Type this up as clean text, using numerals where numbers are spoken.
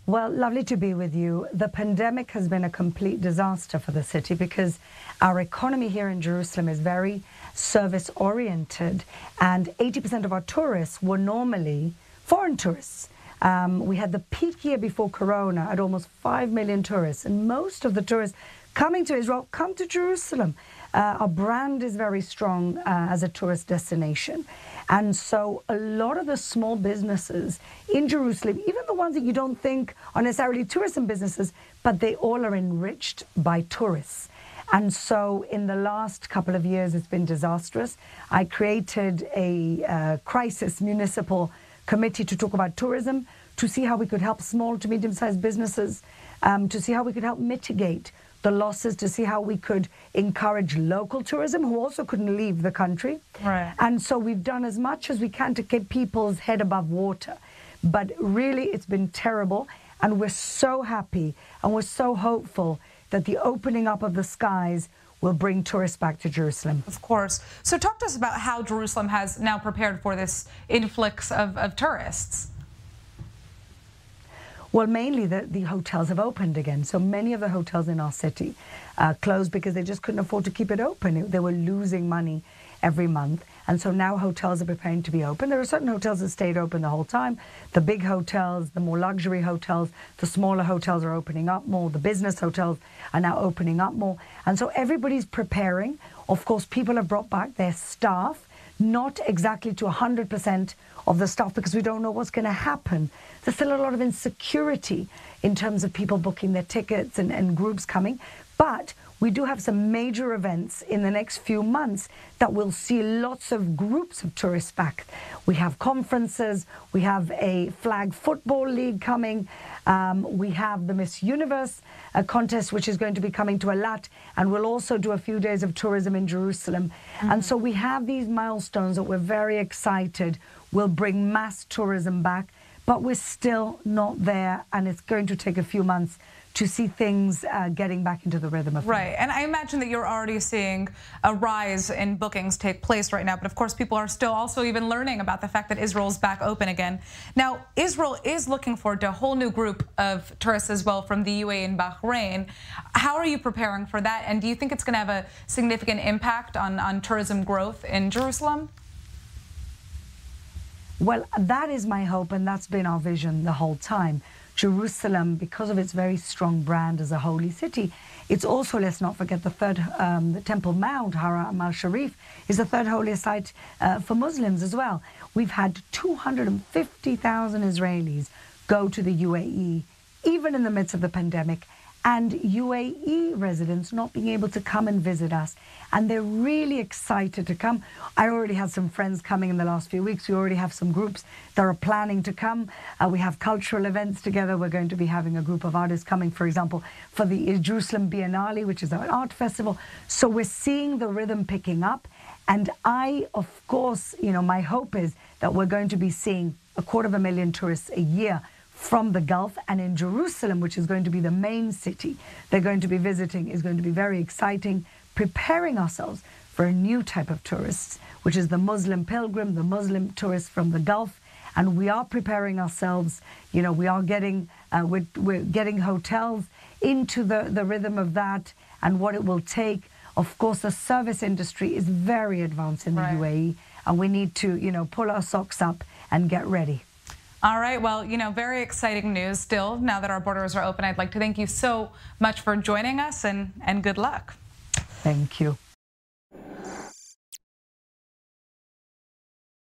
Well, lovely to be with you. The pandemic has been a complete disaster for the city because our economy here in Jerusalem is very service-oriented, and 80% of our tourists were normally foreign tourists. We had the peak year before Corona at almost 5 million tourists, and most of the tourists coming to Israel come to Jerusalem. Our brand is very strong as a tourist destination. And so a lot of the small businesses in Jerusalem, even the ones that you don't think are necessarily tourism businesses, but they all are enriched by tourists. And so in the last couple of years, it's been disastrous. I created a crisis municipal committee to talk about tourism, to see how we could help small to medium-sized businesses, to see how we could help mitigate the losses, to see how we could encourage local tourism who also couldn't leave the country. Right. And so we've done as much as we can to keep people's head above water. But really, it's been terrible. And we're so happy and we're so hopeful that the opening up of the skies will bring tourists back to Jerusalem. Of course. So talk to us about how Jerusalem has now prepared for this influx of tourists. Well, mainly the hotels have opened again. So many of the hotels in our city closed because they just couldn't afford to keep it open. They were losing money every month. And so now hotels are preparing to be open. There are certain hotels that stayed open the whole time. The big hotels, the more luxury hotels, the smaller hotels are opening up more. The business hotels are now opening up more. And so everybody's preparing. Of course, people have brought back their staff, not exactly to 100% of the staff because we don't know what's going to happen. There's still a lot of insecurity in terms of people booking their tickets and groups coming. But we do have some major events in the next few months that will see lots of groups of tourists back. We have conferences, we have a flag football league coming, we have the Miss Universe contest, which is going to be coming to Eilat, and we'll also do a few days of tourism in Jerusalem. And so we have these milestones that we're very excited will bring mass tourism back, but we're still not there, and it's going to take a few months to see things getting back into the rhythm of things. Right, and I imagine that you're already seeing a rise in bookings take place right now, but of course people are still also even learning about the fact that Israel's back open again. Now, Israel is looking forward to a whole new group of tourists as well from the UAE and Bahrain. How are you preparing for that, and do you think it's going to have a significant impact on tourism growth in Jerusalem? Well, that is my hope, and that's been our vision the whole time. Jerusalem, because of its very strong brand as a holy city, it's also, let's not forget, the Temple Mount, Haram al-Sharif, is the third holiest site for Muslims as well. We've had 250,000 Israelis go to the UAE, even in the midst of the pandemic, and UAE residents not being able to come and visit us. And they're really excited to come. I already had some friends coming in the last few weeks. We already have some groups that are planning to come. We have cultural events together. We're going to be having a group of artists coming, for example, for the Jerusalem Biennale, which is our art festival. So we're seeing the rhythm picking up. And I, of course, my hope is that we're going to be seeing 250,000 tourists a year from the Gulf, and in Jerusalem, which is going to be the main city they're going to be visiting, is going to be very exciting, preparing ourselves for a new type of tourists, which is the Muslim pilgrim, the Muslim tourist from the Gulf. And we are preparing ourselves. We are getting, we're getting hotels into the rhythm of that and what it will take. Of course, the service industry is very advanced in the UAE, and we need to, pull our socks up and get ready. All right, well, very exciting news still. Now that our borders are open, I'd like to thank you so much for joining us, and good luck. Thank you.